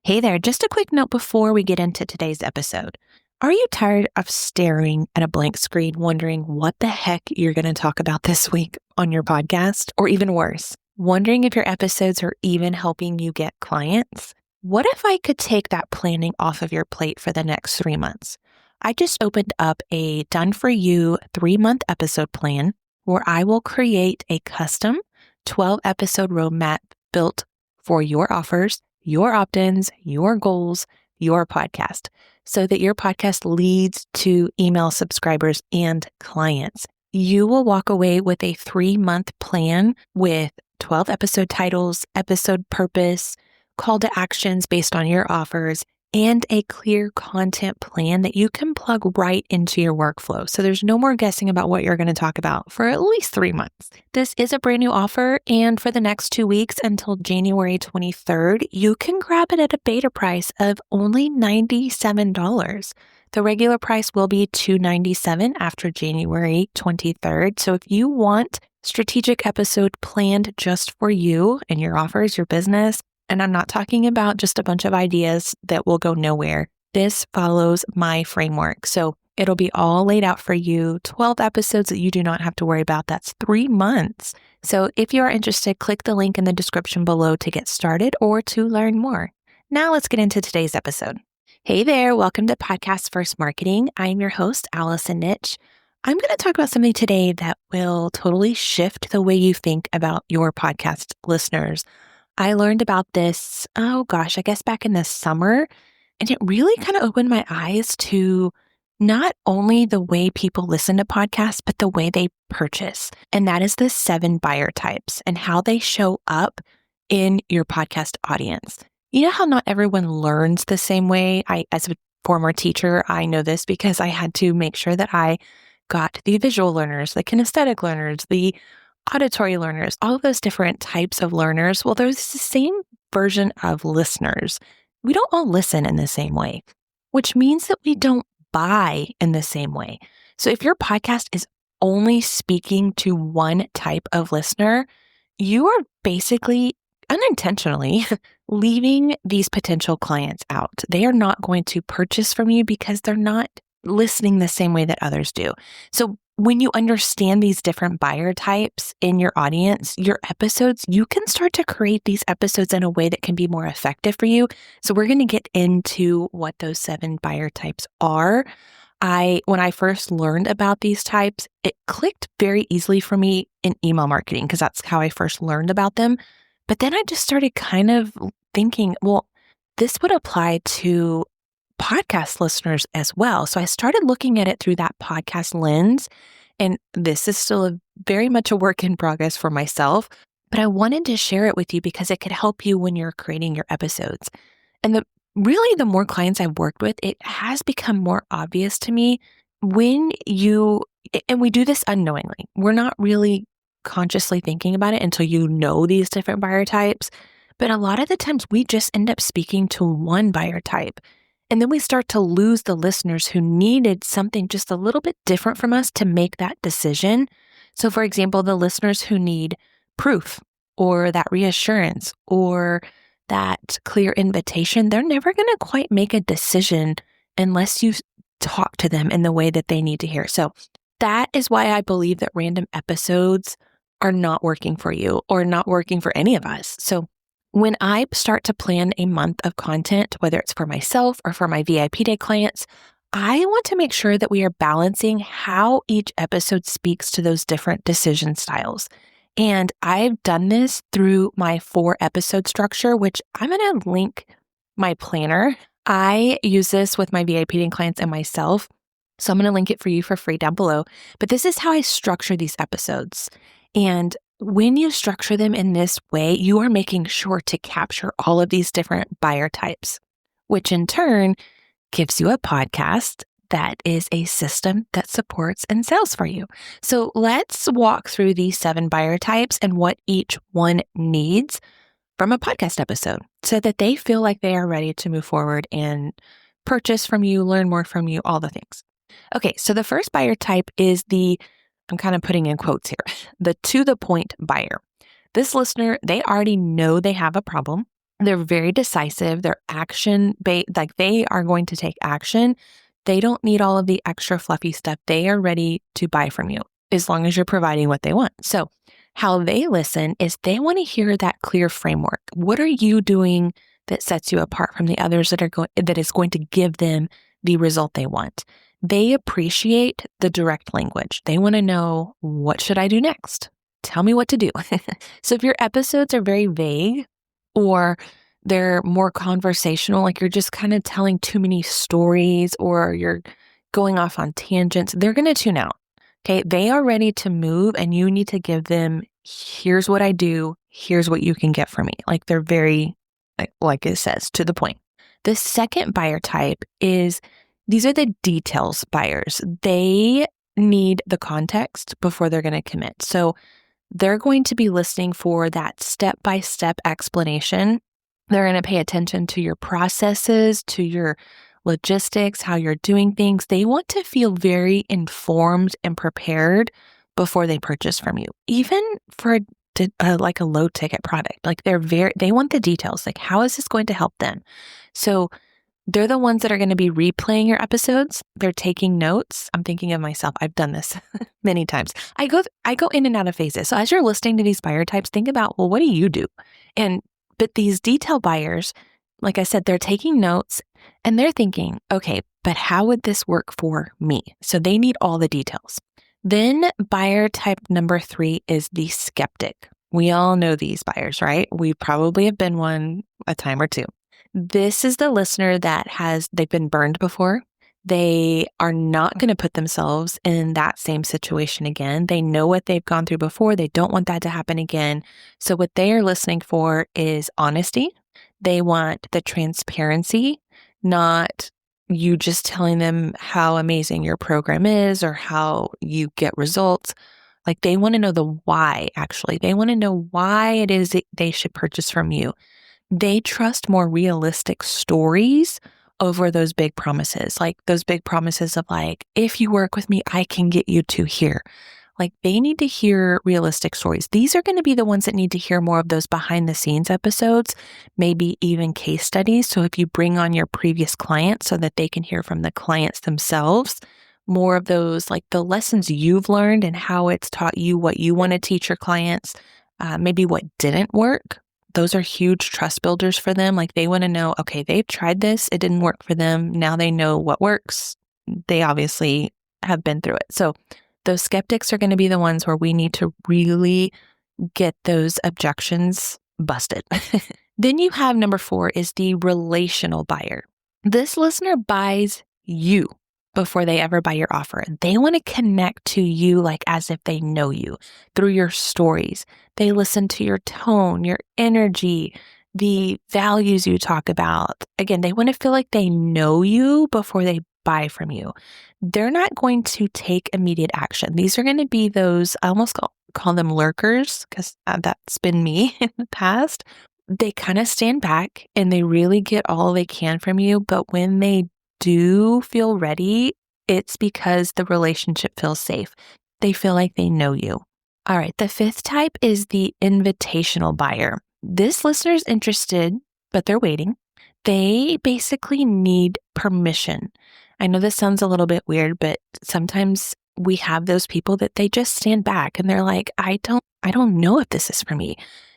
Hey there, just a quick note before we get into today's episode. Are you tired of staring at a blank screen, wondering what the heck you're going to talk about this week on your podcast? Or even worse, wondering if your episodes are even helping you get clients? What if I could take that planning off of your plate for the next 3 months? I just opened up a done-for-you 3-month episode plan where I will create a custom 12-episode roadmap built for your offers, your opt-ins, your goals, your podcast, so that your podcast leads to email subscribers and clients. You will walk away with a 3-month plan with 12 episode titles, episode purpose, call to actions based on your offers, and a clear content plan that you can plug right into your workflow. So there's no more guessing about what you're going to talk about for at least 3 months. This is a brand new offer, and for the next 2 weeks until January 23rd, you can grab it at a beta price of only $97. The regular price will be $297 after January 23rd. So if you want strategic episode planned just for you and your offers, your business, and I'm not talking about just a bunch of ideas that will go nowhere. This follows my framework. So it'll be all laid out for you, 12 episodes that you do not have to worry about. That's 3 months. So if you are interested, click the link in the description below to get started or to learn more. Now let's get into today's episode. Hey there, welcome to Podcast First Marketing. I'm your host, Allison. I'm going to talk about something today that will totally shift the way you think about your podcast listeners. I learned about this, I guess back in the summer, and it really kind of opened my eyes to not only the way people listen to podcasts, but the way they purchase. And that is the 7 buyer types and how they show up in your podcast audience. You know how not everyone learns the same way? As a former teacher, I know this because I had to make sure that I got the visual learners, the kinesthetic learners, the auditory learners, all of those different types of learners. Well, there's the same version of listeners. We don't all listen in the same way, which means that we don't buy in the same way. So if your podcast is only speaking to one type of listener, you are basically unintentionally leaving these potential clients out. They are not going to purchase from you because they're not listening the same way that others do. So when you understand these different buyer types in your audience, your episodes, you can start to create these episodes in a way that can be more effective for you. So we're going to get into what those 7 buyer types are. When I first learned about these types, it clicked very easily for me in email marketing because that's how I first learned about them. But then I just started kind of thinking, well, this would apply to podcast listeners as well. So I started looking at it through that podcast lens. And this is still very much a work in progress for myself, but I wanted to share it with you because it could help you when you're creating your episodes. And the more clients I've worked with, it has become more obvious to me and we do this unknowingly. We're not really consciously thinking about it until you know these different buyer types. But a lot of the times we just end up speaking to one buyer type. And then we start to lose the listeners who needed something just a little bit different from us to make that decision. So for example, the listeners who need proof or that reassurance or that clear invitation, they're never going to quite make a decision unless you talk to them in the way that they need to hear. So that is why I believe that random episodes are not working for you or not working for any of us. So when I start to plan a month of content, whether it's for myself or for my VIP Day clients, I want to make sure that we are balancing how each episode speaks to those different decision styles. And I've done this through my 4-episode structure, which I'm going to link my planner. I use this with my VIP Day clients and myself. So I'm going to link it for you for free down below. But this is how I structure these episodes. And when you structure them in this way, you are making sure to capture all of these different buyer types, which in turn gives you a podcast that is a system that supports and sells for you. So let's walk through these 7 buyer types and what each one needs from a podcast episode so that they feel like they are ready to move forward and purchase from you, learn more from you, all the things. Okay, so the first buyer type is I'm kind of putting in quotes here, the to the point buyer. This listener, they already know they have a problem. They're very decisive. They're like they are going to take action. They don't need all of the extra fluffy stuff. They are ready to buy from you as long as you're providing what they want. So how they listen is they want to hear that clear framework. What are you doing that sets you apart from the others that is going to give them the result they want? They appreciate the direct language. They want to know, what should I do next? Tell me what to do. So if your episodes are very vague, or they're more conversational, like you're just kind of telling too many stories, or you're going off on tangents, they're going to tune out. Okay. They are ready to move, and you need to give them, here's what I do. Here's what you can get from me. Like they're very, like it says, to the point. The second buyer type these are the details buyers. They need the context before they're going to commit. So they're going to be listening for that step-by-step explanation. They're going to pay attention to your processes, to your logistics, how you're doing things. They want to feel very informed and prepared before they purchase from you, even for like a low ticket product. Like they want the details. Like, how is this going to help them? So they're the ones that are going to be replaying your episodes. They're taking notes. I'm thinking of myself. I've done this many times. I go in and out of phases. So as you're listening to these buyer types, think about, well, what do you do? But these detail buyers, like I said, they're taking notes and they're thinking, okay, but how would this work for me? So they need all the details. Then buyer type number 3 is the skeptic. We all know these buyers, right? We probably have been one a time or two. This is the listener that they've been burned before. They are not going to put themselves in that same situation again. They know what they've gone through before. They don't want that to happen again. So what they are listening for is honesty. They want the transparency, not you just telling them how amazing your program is or how you get results. Like they want to know the why, actually. They want to know why it is that they should purchase from you. They trust more realistic stories over those big promises, like those big promises of like, if you work with me, I can get you to here. Like they need to hear realistic stories. These are going to be the ones that need to hear more of those behind the scenes episodes, maybe even case studies. So if you bring on your previous clients so that they can hear from the clients themselves, more of those, like the lessons you've learned and how it's taught you what you want to teach your clients, maybe what didn't work. Those are huge trust builders for them. Like they want to know, okay, they've tried this. It didn't work for them. Now they know what works. They obviously have been through it. So those skeptics are going to be the ones where we need to really get those objections busted. Then you have number 4 is the relational buyer. This listener buys you before they ever buy your offer. They want to connect to you like as if they know you through your stories. They listen to your tone, your energy, the values you talk about. Again, they want to feel like they know you before they buy from you. They're not going to take immediate action. These are going to be those, I almost call them lurkers, because that's been me in the past. They kind of stand back and they really get all they can from you. But when they do feel ready, it's because the relationship feels safe. They feel like they know you. All right, the 5th type is the invitational buyer. This listener is interested, but they're waiting. They basically need permission. I know this sounds a little bit weird, but sometimes we have those people that they just stand back and they're like, I don't know if this is for me.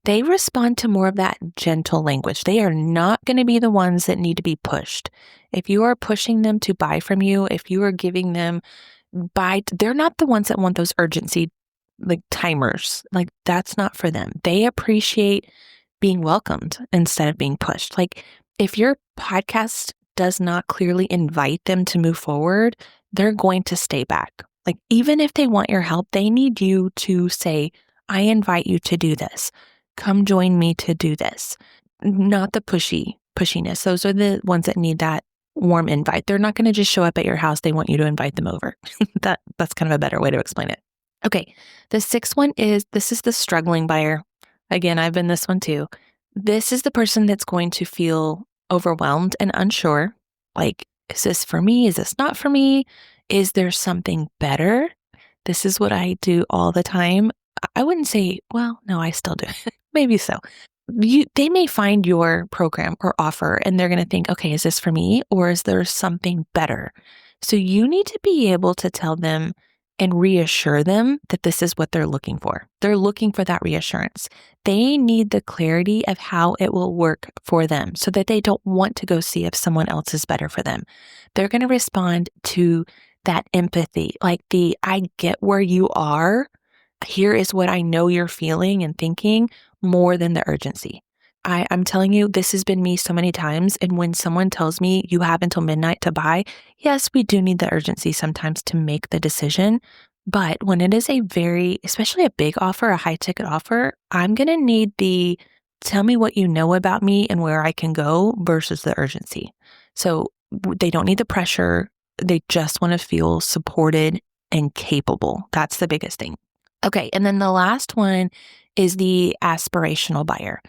They respond to more of that gentle language. They are not going to be the ones that need to be pushed. If you are pushing them to buy from you, if you are giving them they're not the ones that want those urgency like timers. Like that's not for them. They appreciate being welcomed instead of being pushed. Like if your podcast does not clearly invite them to move forward, they're going to stay back. Like even if they want your help, they need you to say, I invite you to do this. Come join me to do this. Not the pushiness. Those are the ones that need that warm invite. They're not going to just show up at your house. They want you to invite them over. That's kind of a better way to explain it. Okay. The 6th one this is the struggling buyer. Again, I've been this one too. This is the person that's going to feel overwhelmed and unsure. Like, is this for me? Is this not for me? Is there something better? This is what I do all the time. I wouldn't say, well, no, I still do. Maybe so. they may find your program or offer and they're going to think, okay, is this for me or is there something better? So you need to be able to tell them and reassure them that this is what they're looking for. They're looking for that reassurance. They need the clarity of how it will work for them so that they don't want to go see if someone else is better for them. They're going to respond to that empathy, like I get where you are. Here is what I know you're feeling and thinking, more than the urgency. I'm telling you, this has been me so many times. And when someone tells me you have until midnight to buy, yes, we do need the urgency sometimes to make the decision. But when it is especially a big offer, a high ticket offer, I'm going to need the tell me what you know about me and where I can go versus the urgency. So they don't need the pressure. They just want to feel supported and capable. That's the biggest thing. Okay. And then the last one is the aspirational buyer.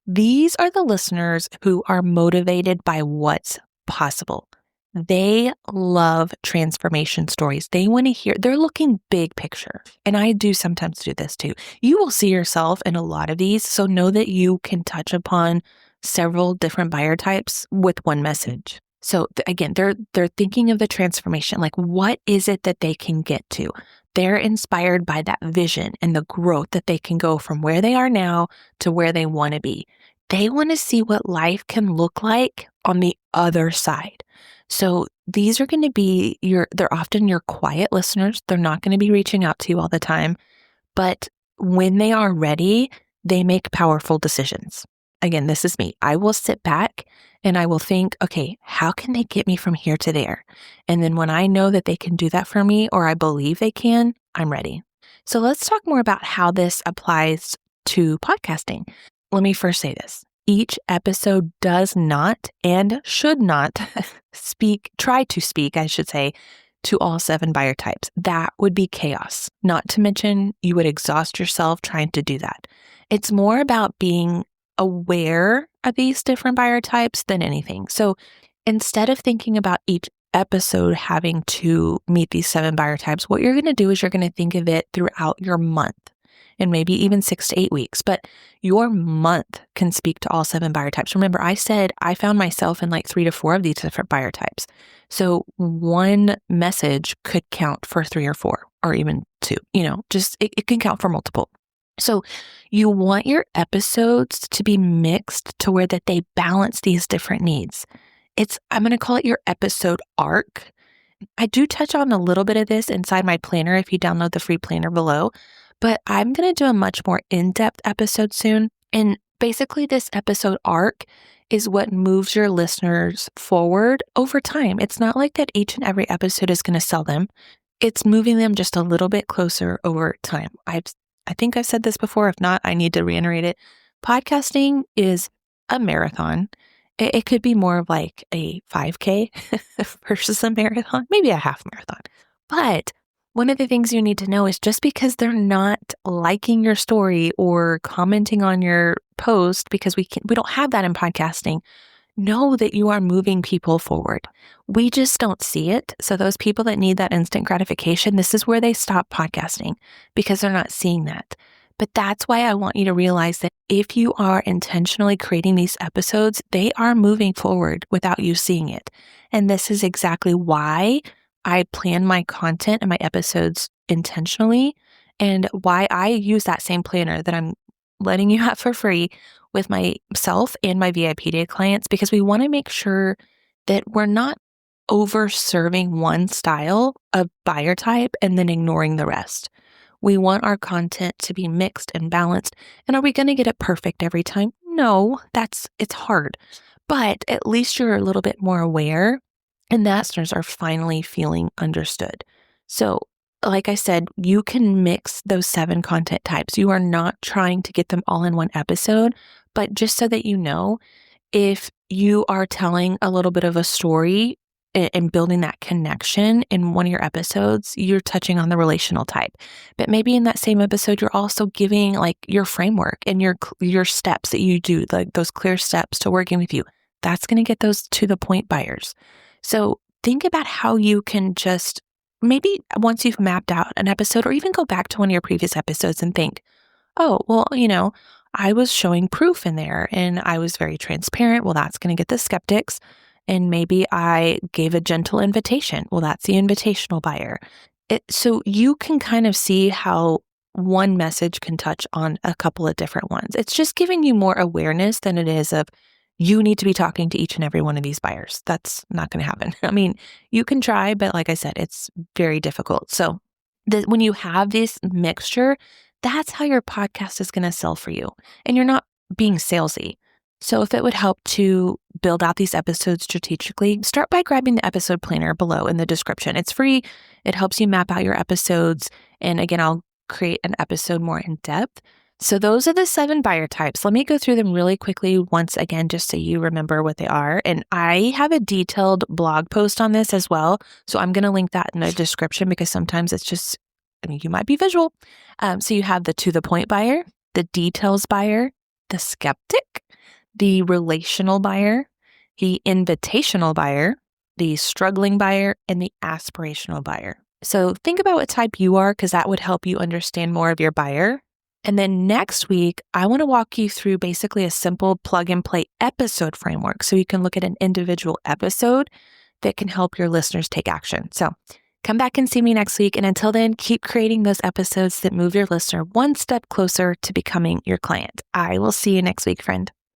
These are the listeners who are motivated by what's possible. They love transformation stories. They want to hear, they're looking big picture. And I do sometimes do this too. You will see yourself in a lot of these. So know that you can touch upon several different buyer types with one message. So again, they're thinking of the transformation, like what is it that they can get to? They're inspired by that vision and the growth that they can go from where they are now to where they want to be. They want to see what life can look like on the other side. So these are going to be they're often your quiet listeners. They're not going to be reaching out to you all the time, but when they are ready, they make powerful decisions. Again, this is me. I will sit back and I will think, okay, how can they get me from here to there? And then when I know that they can do that for me, or I believe they can, I'm ready. So let's talk more about how this applies to podcasting. Let me first say this. Each episode does not and should not try to speak, to all 7 buyer types. That would be chaos. Not to mention, you would exhaust yourself trying to do that. It's more about being aware of these different buyer types than anything. So instead of thinking about each episode having to meet these 7 buyer types, what you're going to do is you're going to think of it throughout your month and maybe even 6 to 8 weeks. But your month can speak to all 7 buyer types. Remember, I said I found myself in like 3 to 4 of these different buyer types. So one message could count for 3 or 4 or even 2, it can count for multiple. So you want your episodes to be mixed to where that they balance these different needs. I'm going to call it your episode arc. I do touch on a little bit of this inside my planner if you download the free planner below, but I'm going to do a much more in-depth episode soon. And basically this episode arc is what moves your listeners forward over time. It's not like that each and every episode is going to sell them. It's moving them just a little bit closer over time. I think I've said this before. If not, I need to reiterate it. Podcasting is a marathon. It could be more of like a 5K versus a marathon, maybe a half marathon. But one of the things you need to know is just because they're not liking your story or commenting on your post, because we don't have that in podcasting, know that you are moving people forward. We just don't see it. So those people that need that instant gratification, this is where they stop podcasting because they're not seeing that. But that's why I want you to realize that if you are intentionally creating these episodes, they are moving forward without you seeing it. And this is exactly why I plan my content and my episodes intentionally, and why I use that same planner that I'm letting you have for free with myself and my VIP day clients, because we want to make sure that we're not over serving one style of buyer type and then ignoring the rest. We want our content to be mixed and balanced. And are we going to get it perfect every time? No, it's hard, but at least you're a little bit more aware and the listeners are finally feeling understood. So like I said, you can mix those 7 content types. You are not trying to get them all in one episode, but just so that you know, if you are telling a little bit of a story and building that connection in one of your episodes, you're touching on the relational type. But maybe in that same episode, you're also giving like your framework and your steps that you do, like those clear steps to working with you. That's going to get those to the point buyers. So think about how you can just maybe once you've mapped out an episode, or even go back to one of your previous episodes and think, oh, well, I was showing proof in there and I was very transparent. Well, that's going to get the skeptics. And maybe I gave a gentle invitation. Well, that's the invitational buyer. So you can kind of see how one message can touch on a couple of different ones. It's just giving you more awareness than it is of you need to be talking to each and every one of these buyers. That's not going to happen. I mean, you can try, but like I said, it's very difficult. So when you have this mixture, that's how your podcast is going to sell for you. And you're not being salesy. So if it would help to build out these episodes strategically, start by grabbing the episode planner below in the description. It's free. It helps you map out your episodes. And again, I'll create an episode more in depth. So those are the 7 buyer types. Let me go through them really quickly once again, just so you remember what they are. And I have a detailed blog post on this as well. So I'm going to link that in the description because sometimes it's just, you might be visual. So you have the to the point buyer, the details buyer, the skeptic, the relational buyer, the invitational buyer, the struggling buyer, and the aspirational buyer. So think about what type you are, because that would help you understand more of your buyer. And then next week, I want to walk you through basically a simple plug and play episode framework. So you can look at an individual episode that can help your listeners take action. So come back and see me next week. And until then, keep creating those episodes that move your listener one step closer to becoming your client. I will see you next week, friend.